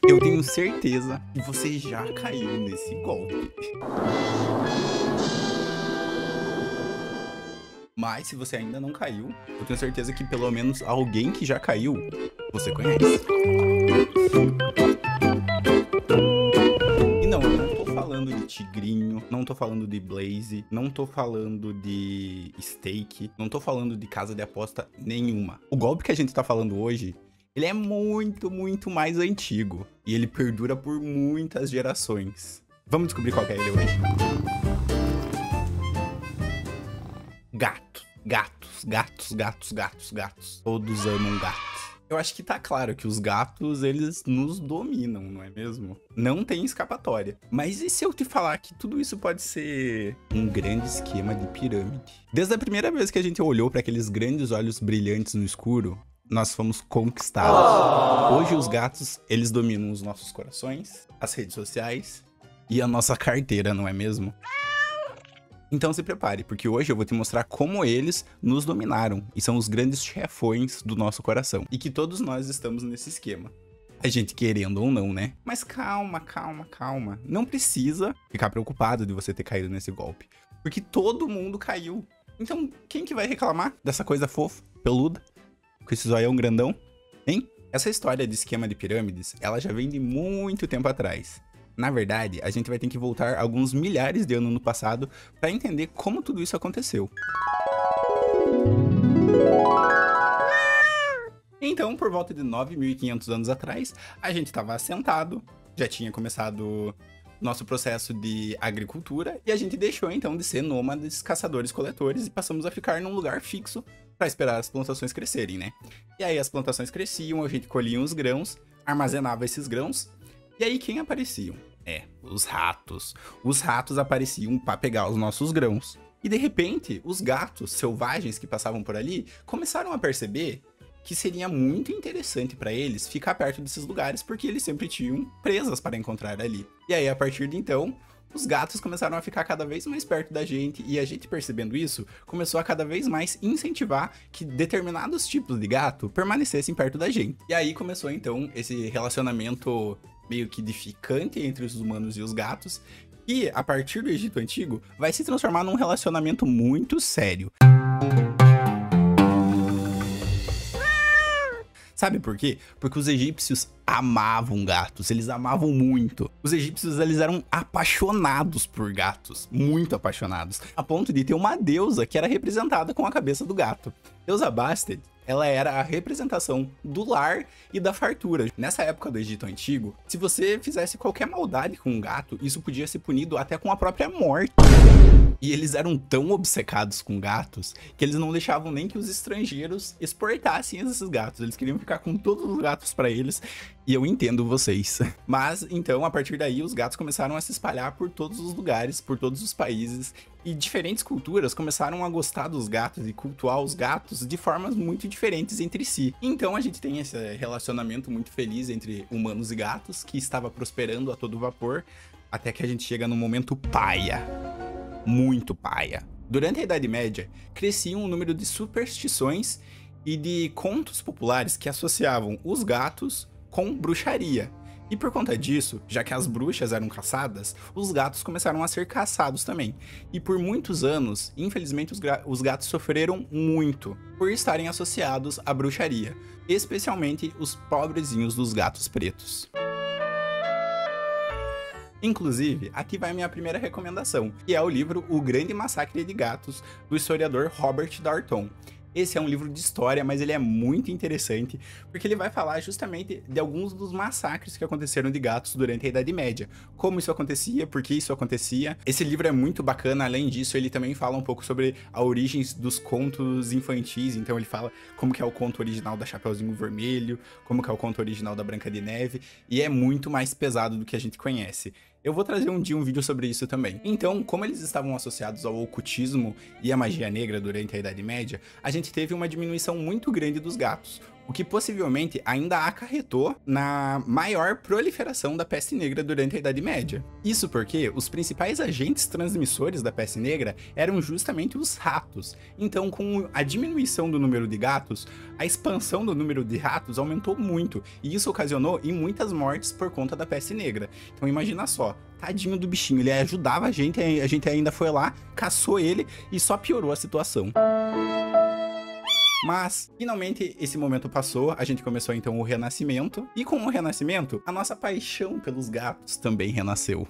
Eu tenho certeza que você já caiu nesse golpe. Mas se você ainda não caiu, eu tenho certeza que pelo menos alguém que já caiu, você conhece. E não, eu não tô falando de tigrinho, não tô falando de Blaze, não tô falando de stake, não tô falando de casa de aposta nenhuma. O golpe que a gente tá falando hoje, ele é muito, muito mais antigo. E ele perdura por muitas gerações. Vamos descobrir qual que é ele hoje. Gatos. Todos amam gatos. Eu acho que tá claro que os gatos, eles nos dominam, não é mesmo? Não tem escapatória. Mas e se eu te falar que tudo isso pode ser um grande esquema de pirâmide? Desde a primeira vez que a gente olhou para aqueles grandes olhos brilhantes no escuro, nós fomos conquistados. Hoje os gatos, eles dominam os nossos corações, as redes sociais e a nossa carteira, não é mesmo? Então se prepare, porque hoje eu vou te mostrar como eles nos dominaram e são os grandes chefões do nosso coração. E que todos nós estamos nesse esquema. A gente querendo ou não, né? Mas calma. Não precisa ficar preocupado de você ter caído nesse golpe. Porque todo mundo caiu. Então quem que vai reclamar dessa coisa fofa, peluda, com esse zoião grandão? Hein? Essa história de esquema de pirâmides, ela já vem de muito tempo atrás. Na verdade, a gente vai ter que voltar alguns milhares de anos no passado para entender como tudo isso aconteceu. Então, por volta de 9.500 anos atrás, a gente estava assentado, já tinha começado nosso processo de agricultura e a gente deixou então de ser nômades, caçadores-coletores e passamos a ficar num lugar fixo para esperar as plantações crescerem, né? E aí as plantações cresciam, a gente colhia os grãos, armazenava esses grãos. E aí quem apareciam? Os ratos. Os ratos apareciam para pegar os nossos grãos. E de repente, os gatos selvagens que passavam por ali começaram a perceber que seria muito interessante para eles ficar perto desses lugares porque eles sempre tinham presas para encontrar ali. E aí, a partir de então, os gatos começaram a ficar cada vez mais perto da gente e a gente, percebendo isso, começou a cada vez mais incentivar que determinados tipos de gato permanecessem perto da gente. E aí começou então esse relacionamento meio que edificante entre os humanos e os gatos, e a partir do Egito Antigo vai se transformar num relacionamento muito sério. Sabe por quê? Porque os egípcios amavam gatos, eles amavam muito. Os egípcios, eles eram apaixonados por gatos, muito apaixonados, a ponto de ter uma deusa que era representada com a cabeça do gato. Deusa Bastet, ela era a representação do lar e da fartura. Nessa época do Egito Antigo, se você fizesse qualquer maldade com um gato, isso podia ser punido até com a própria morte. E eles eram tão obcecados com gatos que eles não deixavam nem que os estrangeiros exportassem esses gatos. Eles queriam ficar com todos os gatos para eles. E eu entendo vocês. Mas então, a partir daí, os gatos começaram a se espalhar por todos os lugares, por todos os países. E diferentes culturas começaram a gostar dos gatos e cultuar os gatos de formas muito diferentes entre si. Então a gente tem esse relacionamento muito feliz entre humanos e gatos, que estava prosperando a todo vapor, até que a gente chega no momento paia. Muito paia. Durante a Idade Média, crescia um número de superstições e de contos populares que associavam os gatos com bruxaria. E por conta disso, já que as bruxas eram caçadas, os gatos começaram a ser caçados também. E por muitos anos, infelizmente, os gatos sofreram muito por estarem associados à bruxaria, especialmente os pobrezinhos dos gatos pretos. Inclusive, aqui vai minha primeira recomendação, que é o livro O Grande Massacre de Gatos, do historiador Robert Darnton. Esse é um livro de história, mas ele é muito interessante, porque ele vai falar justamente de alguns dos massacres que aconteceram de gatos durante a Idade Média. Como isso acontecia, por que isso acontecia. Esse livro é muito bacana, além disso, ele também fala um pouco sobre a origem dos contos infantis. Então ele fala como que é o conto original da Chapeuzinho Vermelho, como que é o conto original da Branca de Neve, e é muito mais pesado do que a gente conhece. Eu vou trazer um dia um vídeo sobre isso também. Então, como eles estavam associados ao ocultismo e à magia negra durante a Idade Média, a gente teve uma diminuição muito grande dos gatos. o que possivelmente ainda acarretou na maior proliferação da peste negra durante a Idade Média. Isso porque os principais agentes transmissores da peste negra eram justamente os ratos. Então, com a diminuição do número de gatos, a expansão do número de ratos aumentou muito, e isso ocasionou em muitas mortes por conta da peste negra. Então imagina só, tadinho do bichinho, ele ajudava a gente ainda foi lá, caçou ele e só piorou a situação. Mas, finalmente, esse momento passou, a gente começou então o renascimento, e com o renascimento, a nossa paixão pelos gatos também renasceu.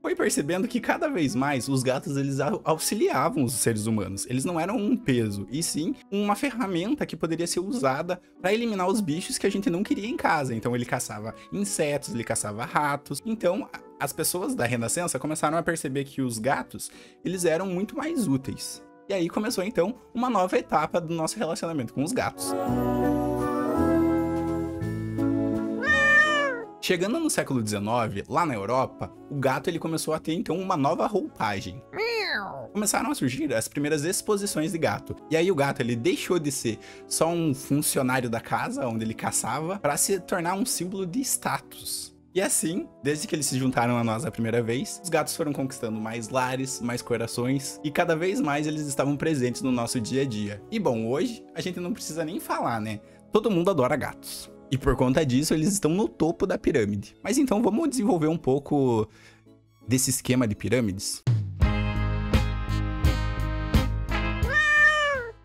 Foi percebendo que cada vez mais os gatos eles auxiliavam os seres humanos. Eles não eram um peso, e sim uma ferramenta que poderia ser usada para eliminar os bichos que a gente não queria em casa. Então ele caçava insetos, ele caçava ratos. Então as pessoas da Renascença começaram a perceber que os gatos eles eram muito mais úteis. E aí começou então uma nova etapa do nosso relacionamento com os gatos. Chegando no século XIX, lá na Europa, o gato ele começou a ter então uma nova roupagem. Começaram a surgir as primeiras exposições de gato. E aí o gato ele deixou de ser só um funcionário da casa, onde ele caçava, para se tornar um símbolo de status. E assim, desde que eles se juntaram a nós a primeira vez, os gatos foram conquistando mais lares, mais corações, e cada vez mais eles estavam presentes no nosso dia a dia. E bom, hoje a gente não precisa nem falar, né? Todo mundo adora gatos. E por conta disso, eles estão no topo da pirâmide. Mas então vamos desenvolver um pouco desse esquema de pirâmides?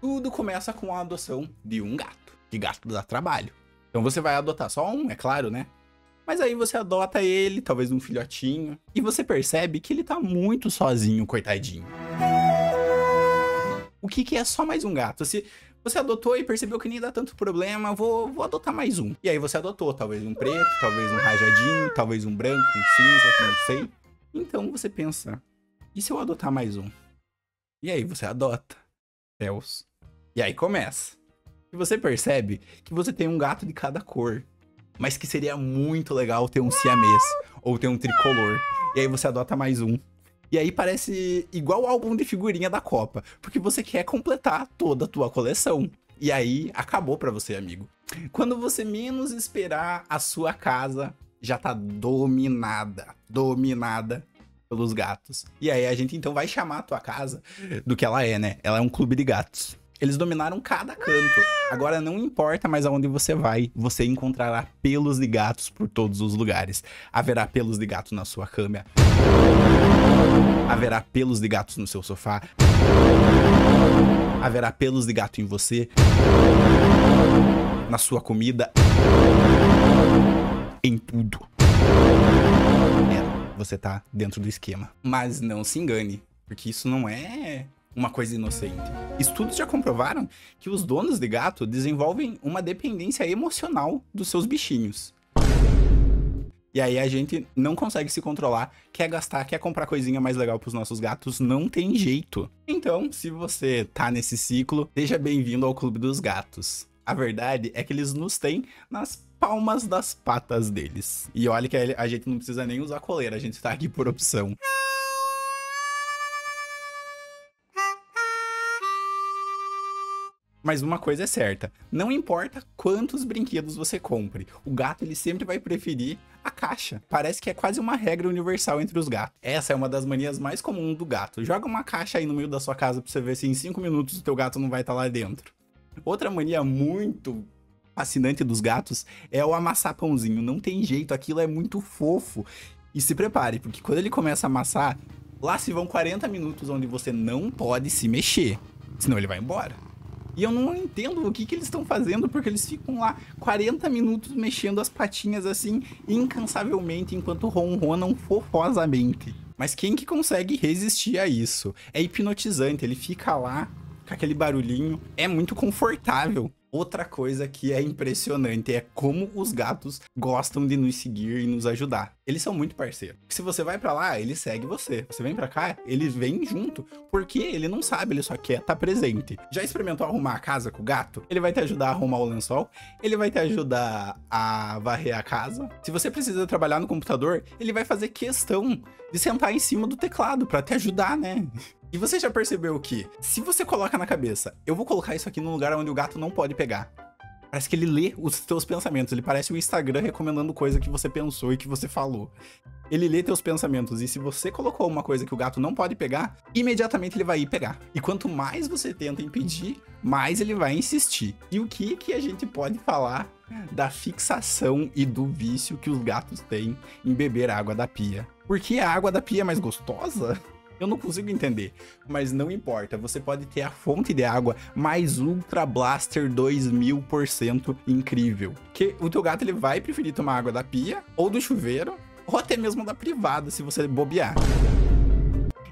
Tudo começa com a adoção de um gato. E gato dá trabalho. Então você vai adotar só um, é claro, né? Mas aí você adota ele, talvez um filhotinho, e você percebe que ele tá muito sozinho, coitadinho. O que é só mais um gato? Se você adotou e percebeu que nem dá tanto problema, vou adotar mais um. E aí você adotou, talvez um preto, talvez um rajadinho, talvez um branco, um cinza, não sei. Então você pensa, e se eu adotar mais um? E aí você adota. Céus. E aí começa. E você percebe que você tem um gato de cada cor. Mas que seria muito legal ter um siamês ou ter um tricolor. E aí você adota mais um. E aí parece igual o álbum de figurinha da Copa, porque você quer completar toda a tua coleção. E aí acabou pra você, amigo. Quando você menos esperar, a sua casa já tá dominada pelos gatos. E aí a gente então vai chamar a tua casa do que ela é, né? Ela é um clube de gatos. Eles dominaram cada canto. Agora não importa mais aonde você vai, você encontrará pelos de gatos por todos os lugares. Haverá pelos de gato na sua cama. Haverá pelos de gatos no seu sofá. Haverá pelos de gato em você. Na sua comida. Em tudo. Você tá dentro do esquema. Mas não se engane, porque isso não é uma coisa inocente. Estudos já comprovaram que os donos de gato desenvolvem uma dependência emocional dos seus bichinhos. E aí a gente não consegue se controlar, quer gastar, quer comprar coisinha mais legal pros nossos gatos, não tem jeito. Então, se você tá nesse ciclo, seja bem-vindo ao Clube dos Gatos. A verdade é que eles nos têm nas palmas das patas deles. E olha que a gente não precisa nem usar coleira, a gente tá aqui por opção. Mas uma coisa é certa, não importa quantos brinquedos você compre, o gato ele sempre vai preferir a caixa. Parece que é quase uma regra universal entre os gatos. Essa é uma das manias mais comuns do gato. Joga uma caixa aí no meio da sua casa pra você ver se em 5 minutos o teu gato não vai estar lá dentro. Outra mania muito fascinante dos gatos é o amassar pãozinho. Não tem jeito, aquilo é muito fofo. E se prepare, porque quando ele começa a amassar, lá se vão 40 minutos onde você não pode se mexer, senão ele vai embora. E eu não entendo o que eles estão fazendo, porque eles ficam lá 40 minutos mexendo as patinhas assim, incansavelmente, enquanto ronronam fofosamente. Mas quem que consegue resistir a isso? É hipnotizante, ele fica lá com aquele barulhinho, é muito confortável. Outra coisa que é impressionante é como os gatos gostam de nos seguir e nos ajudar. Eles são muito parceiros. Se você vai pra lá, ele segue você. Você vem pra cá, ele vem junto. Porque ele não sabe, ele só quer estar presente. Já experimentou arrumar a casa com o gato? Ele vai te ajudar a arrumar o lençol. Ele vai te ajudar a varrer a casa. Se você precisa trabalhar no computador, ele vai fazer questão de sentar em cima do teclado pra te ajudar, né? E você já percebeu que, se você coloca na cabeça, eu vou colocar isso aqui num lugar onde o gato não pode pegar. Parece que ele lê os teus pensamentos, ele parece o Instagram recomendando coisa que você pensou e que você falou. Ele lê teus pensamentos, e se você colocou uma coisa que o gato não pode pegar, imediatamente ele vai ir pegar. E quanto mais você tenta impedir, mais ele vai insistir. E o que a gente pode falar da fixação e do vício que os gatos têm em beber água da pia? Porque a água da pia é mais gostosa? Eu não consigo entender, mas não importa, você pode ter a fonte de água mais Ultra Blaster 2000% incrível. Que o teu gato ele vai preferir tomar água da pia, ou do chuveiro, ou até mesmo da privada, se você bobear.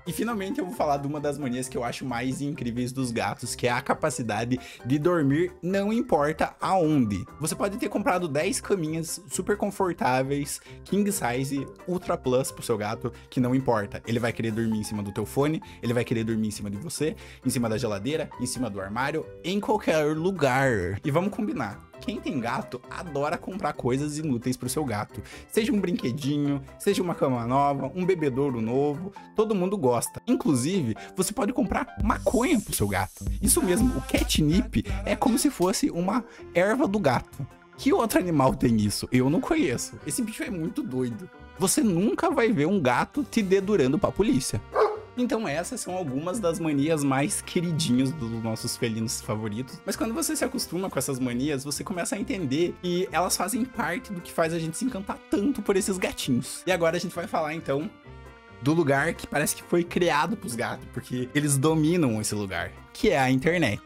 E finalmente eu vou falar de uma das manias que eu acho mais incríveis dos gatos, que é a capacidade de dormir não importa aonde. Você pode ter comprado 10 caminhas super confortáveis, king size, ultra plus pro seu gato, que não importa. Ele vai querer dormir em cima do teu fone, ele vai querer dormir em cima de você, em cima da geladeira, em cima do armário, em qualquer lugar. E vamos combinar. Quem tem gato adora comprar coisas inúteis pro seu gato. Seja um brinquedinho, seja uma cama nova, um bebedouro novo, todo mundo gosta. Inclusive, você pode comprar maconha pro seu gato. Isso mesmo, o catnip é como se fosse uma erva do gato. Que outro animal tem isso? Eu não conheço. Esse bicho é muito doido. Você nunca vai ver um gato te dedurando pra polícia. Então essas são algumas das manias mais queridinhas dos nossos felinos favoritos. Mas quando você se acostuma com essas manias, você começa a entender que elas fazem parte do que faz a gente se encantar tanto por esses gatinhos. E agora a gente vai falar então do lugar que parece que foi criado pros gatos, porque eles dominam esse lugar, que é a internet.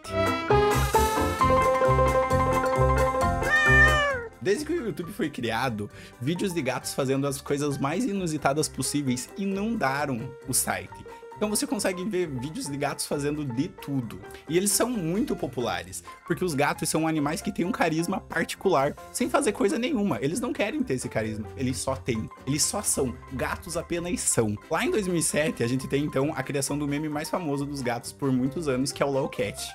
Desde que o YouTube foi criado, vídeos de gatos fazendo as coisas mais inusitadas possíveis inundaram o site. Então você consegue ver vídeos de gatos fazendo de tudo. E eles são muito populares, porque os gatos são animais que têm um carisma particular, sem fazer coisa nenhuma. Eles não querem ter esse carisma, eles só têm. Eles só são. Gatos apenas são. Lá em 2007, a gente tem então a criação do meme mais famoso dos gatos por muitos anos, que é o Lolcat.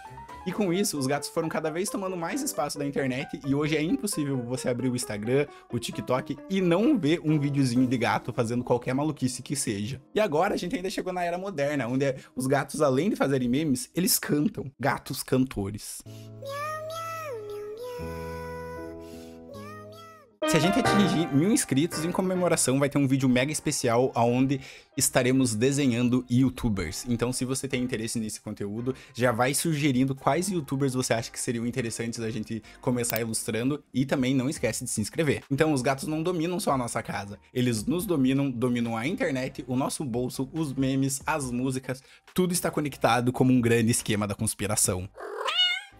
E com isso, os gatos foram cada vez tomando mais espaço da internet e hoje é impossível você abrir o Instagram, o TikTok e não ver um videozinho de gato fazendo qualquer maluquice que seja. E agora a gente ainda chegou na era moderna, onde os gatos, além de fazerem memes, eles cantam. Gatos cantores. Se a gente atingir 1000 inscritos, em comemoração vai ter um vídeo mega especial onde estaremos desenhando youtubers. Então se você tem interesse nesse conteúdo, já vai sugerindo quais youtubers você acha que seriam interessantes a gente começar ilustrando e também não esquece de se inscrever. Então os gatos não dominam só a nossa casa, eles nos dominam, dominam a internet, o nosso bolso, os memes, as músicas, tudo está conectado como um grande esquema da conspiração.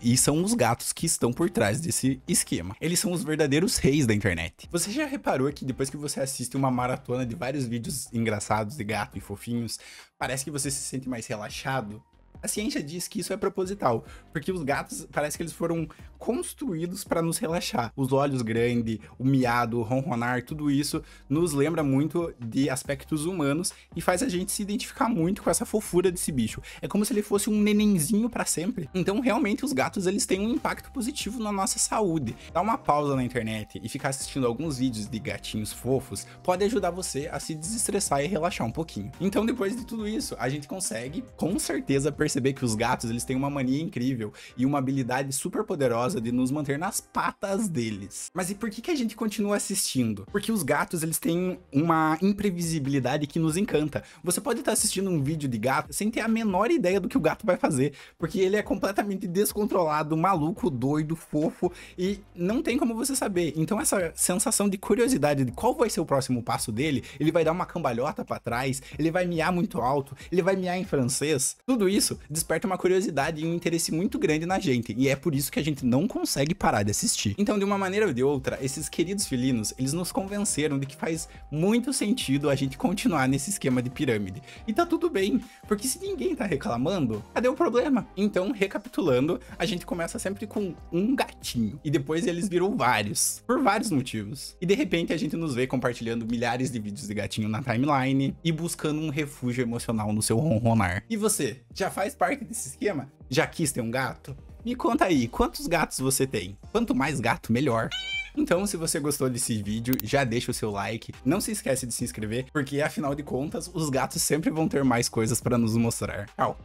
E são os gatos que estão por trás desse esquema. Eles são os verdadeiros reis da internet. Você já reparou que depois que você assiste uma maratona de vários vídeos engraçados de gato e fofinhos, parece que você se sente mais relaxado? A ciência diz que isso é proposital, porque os gatos parece que eles foram construídos para nos relaxar. Os olhos grandes, o miado, o ronronar, tudo isso nos lembra muito de aspectos humanos e faz a gente se identificar muito com essa fofura desse bicho. É como se ele fosse um nenenzinho para sempre. Então, realmente, os gatos eles têm um impacto positivo na nossa saúde. Dar uma pausa na internet e ficar assistindo alguns vídeos de gatinhos fofos pode ajudar você a se desestressar e relaxar um pouquinho. Então, depois de tudo isso, a gente consegue, com certeza, perceber que os gatos eles têm uma mania incrível e uma habilidade super poderosa de nos manter nas patas deles. Mas e por que a gente continua assistindo? Porque os gatos eles têm uma imprevisibilidade que nos encanta. Você pode estar assistindo um vídeo de gato sem ter a menor ideia do que o gato vai fazer, porque ele é completamente descontrolado, maluco, doido, fofo e não tem como você saber. Então essa sensação de curiosidade de qual vai ser o próximo passo dele, ele vai dar uma cambalhota pra trás, ele vai miar muito alto, ele vai miar em francês, tudo isso desperta uma curiosidade e um interesse muito grande na gente, e é por isso que a gente não consegue parar de assistir. Então, de uma maneira ou de outra, esses queridos felinos, eles nos convenceram de que faz muito sentido a gente continuar nesse esquema de pirâmide. E tá tudo bem, porque se ninguém tá reclamando, cadê o problema? Então, recapitulando, a gente começa sempre com um gatinho, e depois eles viram vários, por vários motivos. E de repente a gente nos vê compartilhando milhares de vídeos de gatinho na timeline e buscando um refúgio emocional no seu ronronar. E você, já faz parte desse esquema? Já quis ter um gato? Me conta aí, quantos gatos você tem? Quanto mais gato, melhor. Então, se você gostou desse vídeo, já deixa o seu like. Não se esquece de se inscrever, porque afinal de contas, os gatos sempre vão ter mais coisas para nos mostrar. Tchau!